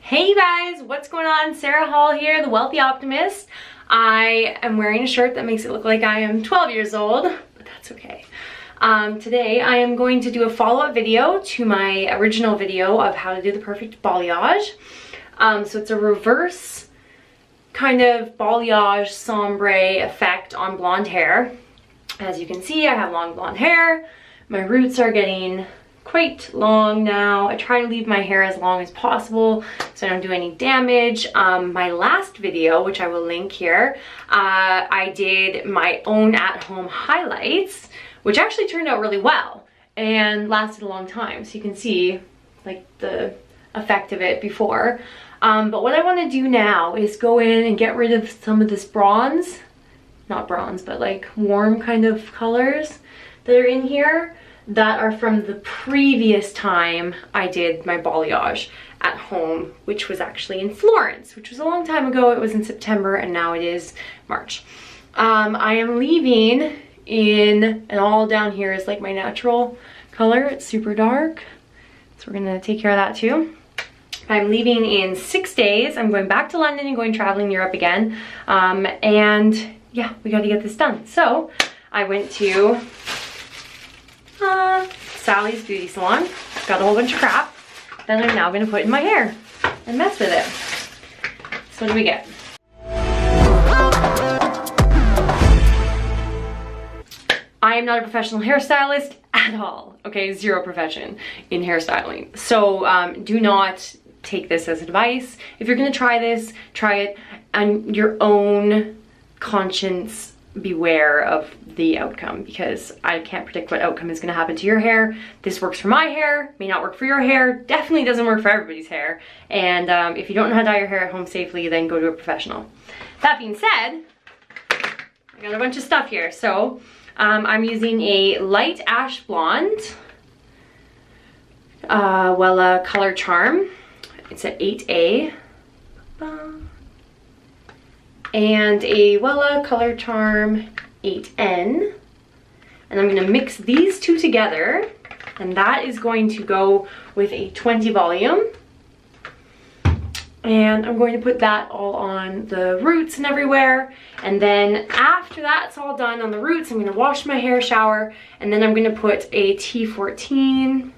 Hey guys, what's going on? Sarah Hall here, the Wealthy Optimist. I am wearing a shirt that makes it look like I am 12 years old, but that's okay. Today I am going to do a follow-up video to my original video of how to do the perfect balayage. So it's a reverse kind of balayage sombre effect on blonde hair. As you can see, I have long blonde hair. My roots are getting quite long now. I try to leave my hair as long as possible so I don't do any damage. My last video, which I will link here, I did my own at-home highlights, which actually turned out really well and lasted a long time. So you can see like the effect of it before. But what I want to do now is go in and get rid of some of this bronze, not bronze, but like warm kind of colors that are in here that are from the previous time I did my balayage at home, which was actually in Florence, which was a long time ago. It was in September and now it is March. I am leaving in, and all down here is like my natural color. It's super dark, so we're gonna take care of that too. I'm leaving in 6 days. I'm going back to London and going traveling Europe again. And yeah, we got to get this done. So I went to Sally's beauty salon, got a whole bunch of crap that I'm now gonna put in my hair and mess with it. So what do we get? I am not a professional hairstylist at all. Okay, zero profession in hairstyling. So do not take this as advice. If you're gonna try this, try it on your own conscience. Beware of the outcome, because I can't predict what outcome is going to happen to your hair. This works for my hair, may not work for your hair, definitely doesn't work for everybody's hair. And if you don't know how to dye your hair at home safely, then go to a professional. That being said, I got a bunch of stuff here. So I'm using a light ash blonde Wella Color Charm. It's an 8A. And a Wella Color Charm 8N. And I'm gonna mix these two together, and that is going to go with a 20 volume. And I'm going to put that all on the roots and everywhere. And then after that's all done on the roots, I'm gonna wash my hair, shower, and then I'm gonna put a T14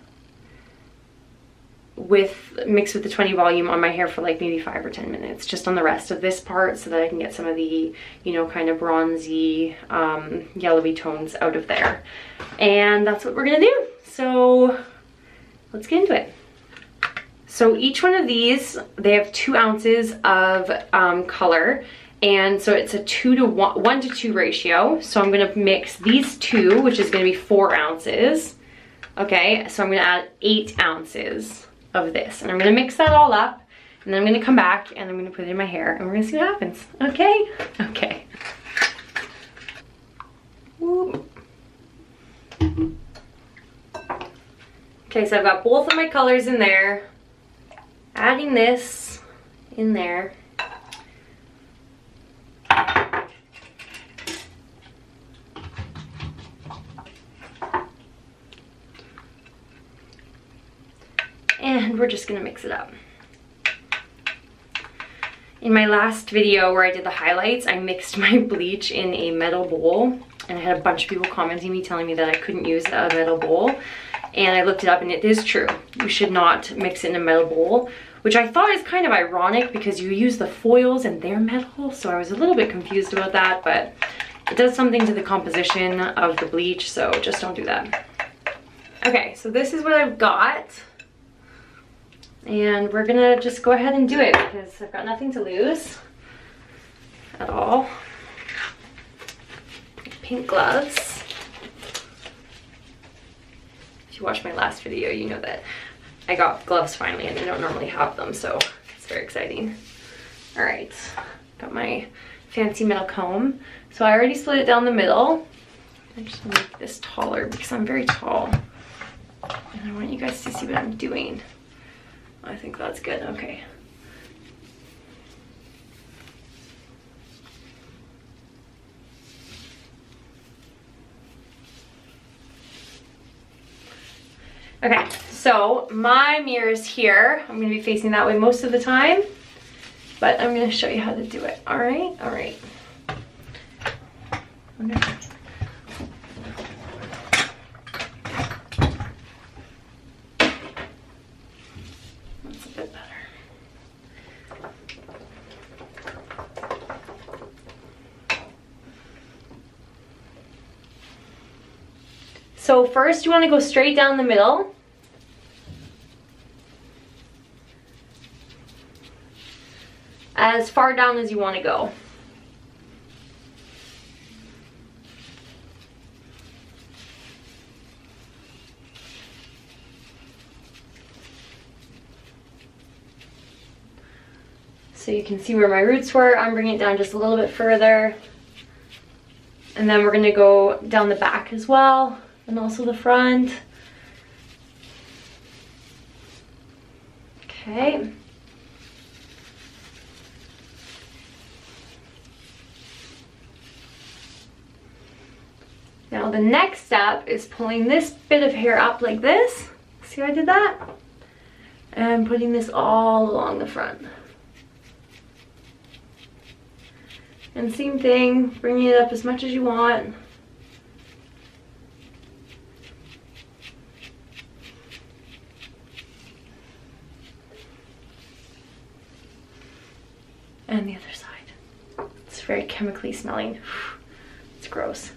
mixed with the 20 volume on my hair for like maybe 5 or 10 minutes, just on the rest of this part, so that I can get some of the, you know, kind of bronzy, yellowy tones out of there. And that's what we're gonna do. So let's get into it. So each one of these, they have 2 ounces of color, and so it's a 1 to 2 ratio. So I'm gonna mix these 2, which is gonna be 4 ounces. Okay, so I'm gonna add 8 ounces of this, and I'm gonna mix that all up, and then I'm gonna come back and I'm gonna put it in my hair, and we're gonna see what happens. Okay? Okay. Woo. Okay, so I've got both of my colors in there. Adding this in there. And we're just gonna mix it up. In my last video where I did the highlights, I mixed my bleach in a metal bowl, and I had a bunch of people commenting me telling me that I couldn't use a metal bowl. And I looked it up, and it is true. You should not mix it in a metal bowl, which I thought is kind of ironic because you use the foils and they're metal, so I was a little bit confused about that, but it does something to the composition of the bleach, so just don't do that. Okay, so this is what I've got. And we're gonna just go ahead and do it because I've got nothing to lose at all. Pink gloves. If you watched my last video, you know that I got gloves finally, and I don't normally have them, so it's very exciting. All right, got my fancy metal comb. So I already split it down the middle. I just want to make this taller because I'm very tall, and I want you guys to see what I'm doing. I think that's good. Okay. Okay, so So my mirror is here. I'm gonna be facing that way most of the time, but I'm gonna show you how to do it. All right, all right. Okay. That's a bit better. So first you want to go straight down the middle. As far down as you want to go. So you can see where my roots were. I'm bringing it down just a little bit further. And then we're going to go down the back as well. And also the front. Okay. Now the next step is pulling this bit of hair up like this. See how I did that? And putting this all along the front. And same thing, bringing it up as much as you want. And the other side. It's very chemically smelling. It's gross.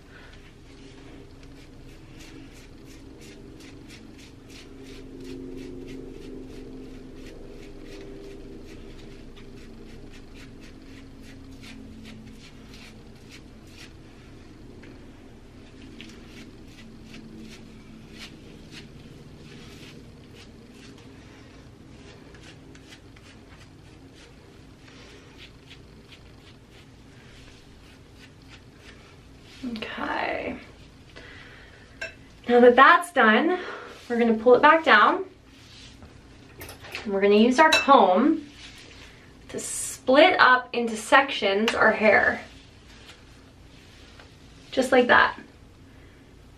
Okay, now that that's done, we're going to pull it back down and we're going to use our comb to split up into sections our hair, just like that.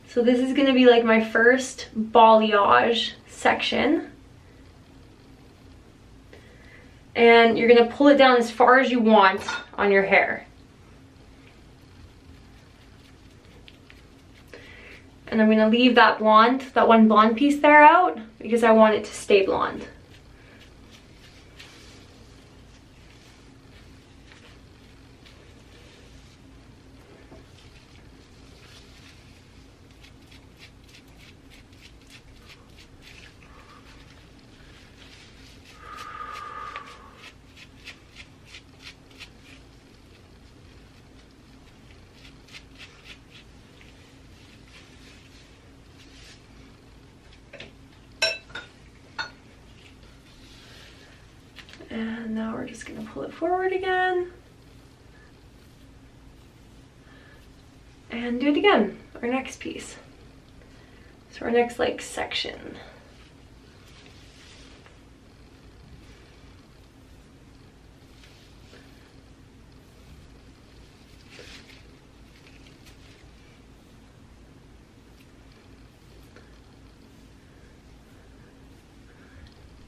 So this is going to be like my first balayage section, and you're going to pull it down as far as you want on your hair. And I'm gonna leave that blonde, that one blonde piece there out because I want it to stay blonde. And now we're just gonna pull it forward again. And do it again, our next piece. So our next like section.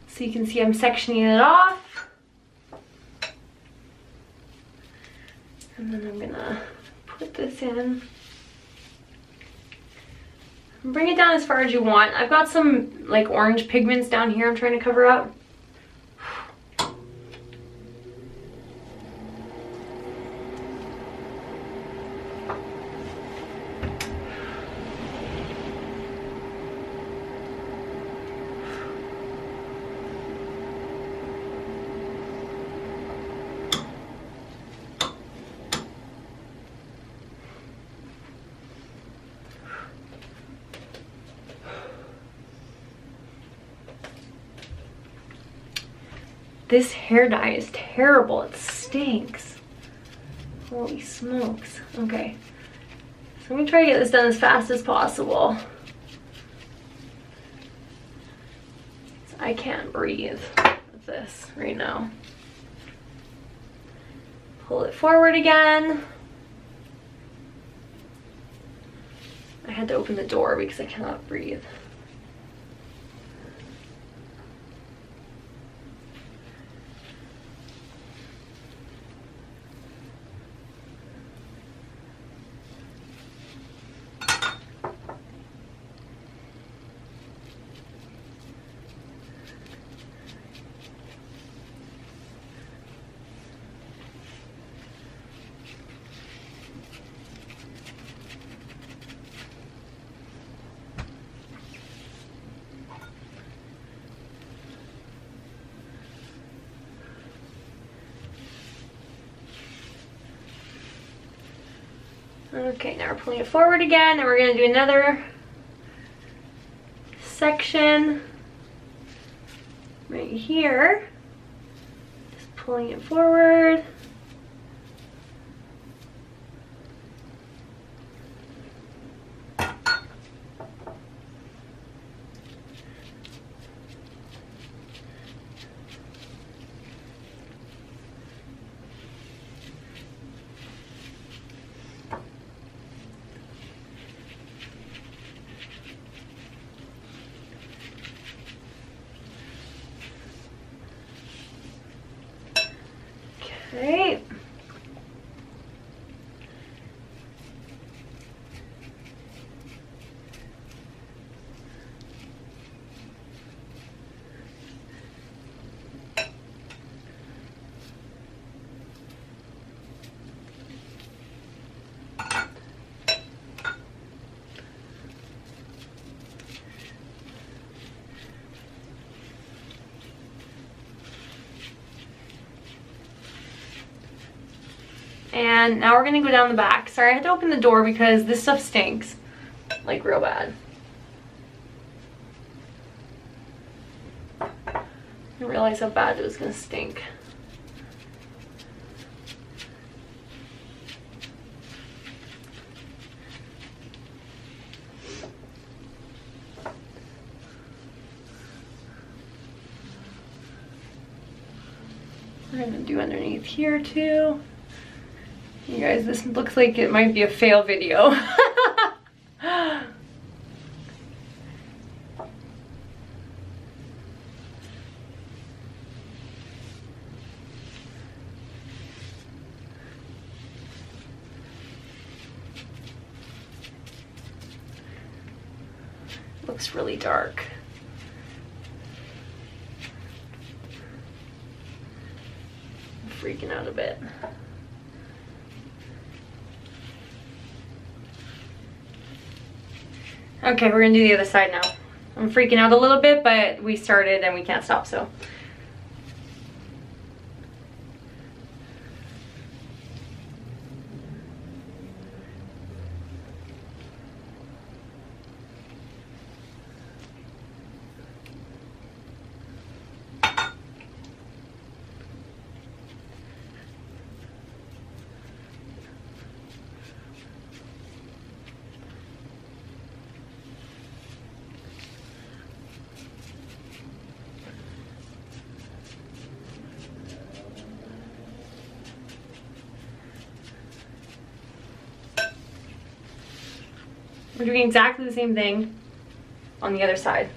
So you can see I'm sectioning it off. And then I'm gonna put this in. Bring it down as far as you want. I've got some like orange pigments down here I'm trying to cover up. This hair dye is terrible. It stinks. Holy smokes. Okay. So I'm gonna try to get this done as fast as possible. I can't breathe with this right now. Pull it forward again. I had to open the door because I cannot breathe. Okay, now we're pulling it forward again, and we're gonna do another section right here. Just pulling it forward. Okay. And now we're gonna go down the back. Sorry, I had to open the door because this stuff stinks, like real bad. I didn't realize how bad it was gonna stink. We're gonna do underneath here too. You guys, this looks like it might be a fail video. Looks really dark. I'm freaking out a bit. Okay, we're gonna do the other side now. I'm freaking out a little bit, but we started and we can't stop, so. We're doing exactly the same thing on the other side.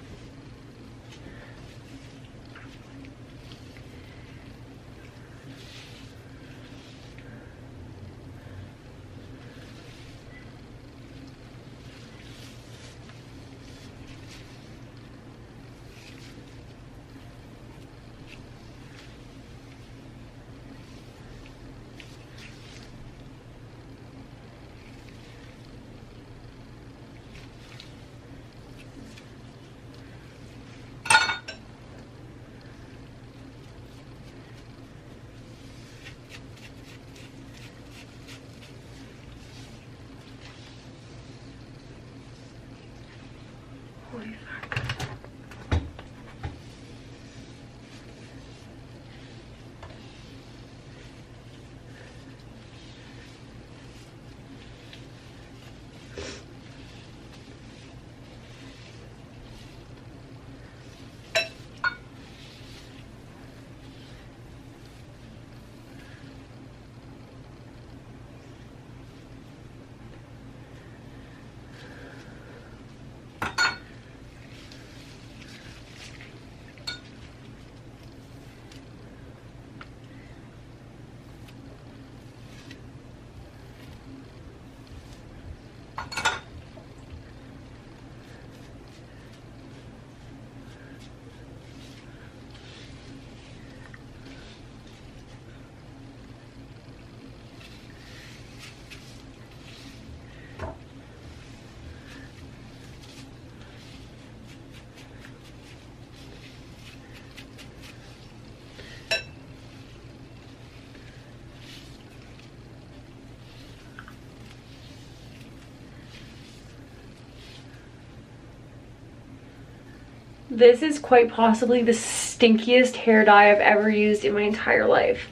This is quite possibly the stinkiest hair dye I've ever used in my entire life.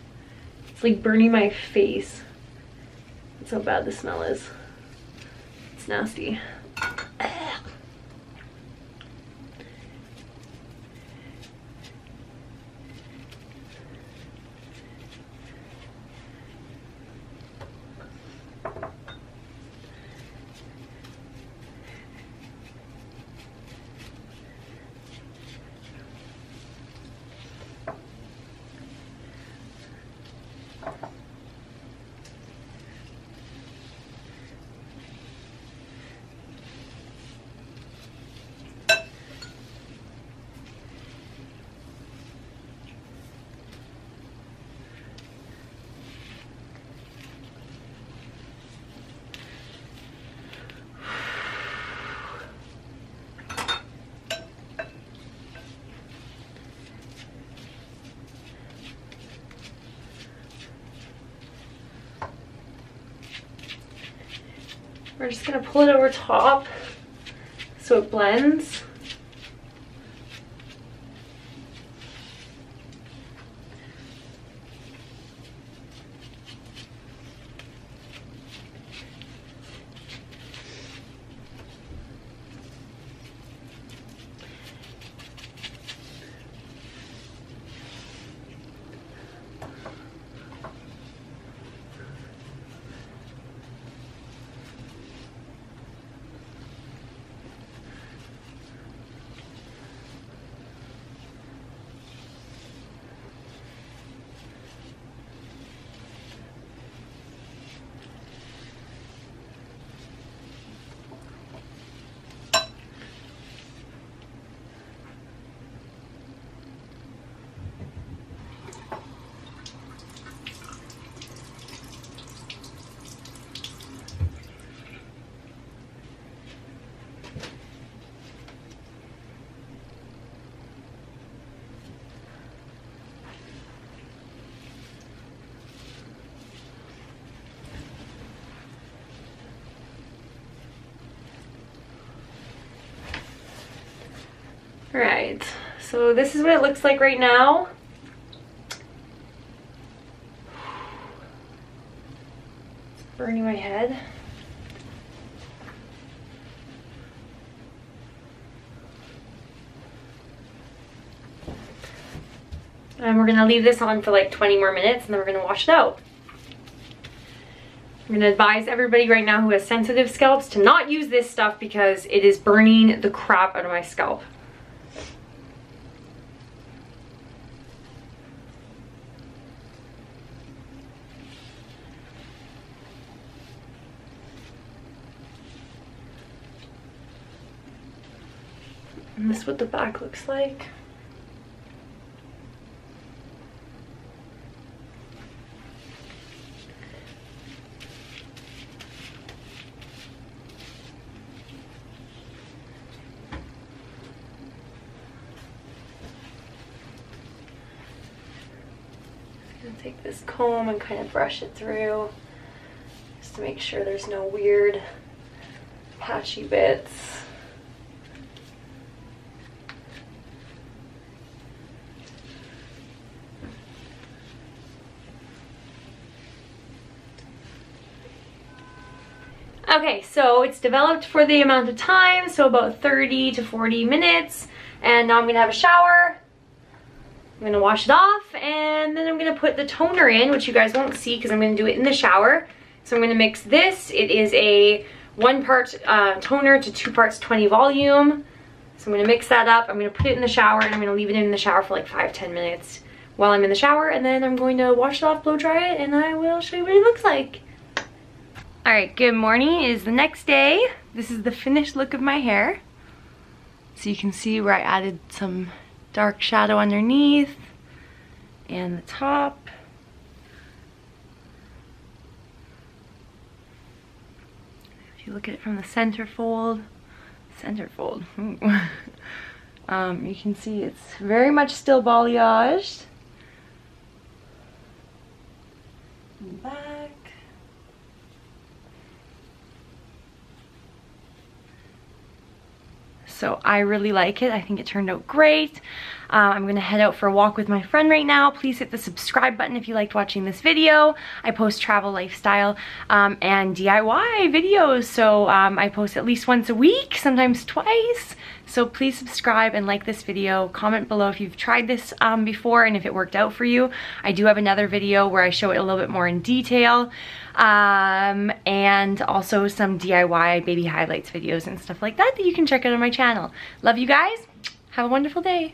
It's like burning my face. That's how bad the smell is. It's nasty. We're just gonna pull it over top so it blends. Alright, so this is what it looks like right now. It's burning my head. And we're gonna leave this on for like 20 more minutes and then we're gonna wash it out. I'm gonna advise everybody right now who has sensitive scalps to not use this stuff because it is burning the crap out of my scalp. And this is what the back looks like. I'm gonna take this comb and kind of brush it through just to make sure there's no weird patchy bits. Okay, so it's developed for the amount of time, so about 30 to 40 minutes. And now I'm gonna have a shower. I'm gonna wash it off, and then I'm gonna put the toner in, which you guys won't see because I'm gonna do it in the shower. So I'm gonna mix this. It is a 1 part toner to 2 parts 20 volume. So I'm gonna mix that up. I'm gonna put it in the shower, and I'm gonna leave it in the shower for like 5-10 minutes while I'm in the shower, and then I'm going to wash it off, blow dry it, and I will show you what it looks like. All right, good morning. It is the next day. This is the finished look of my hair. So you can see where I added some dark shadow underneath and the top. If you look at it from the center fold, you can see it's very much still balayaged. Back. So I really like it. I think it turned out great. I'm gonna head out for a walk with my friend right now. Please hit the subscribe button if you liked watching this video. I post travel, lifestyle, and DIY videos. So I post at least once a week, sometimes twice. So please subscribe and like this video. Comment below if you've tried this before and if it worked out for you. I do have another video where I show it a little bit more in detail. And also some DIY baby highlights videos and stuff like that that you can check out on my channel. Love you guys. Have a wonderful day.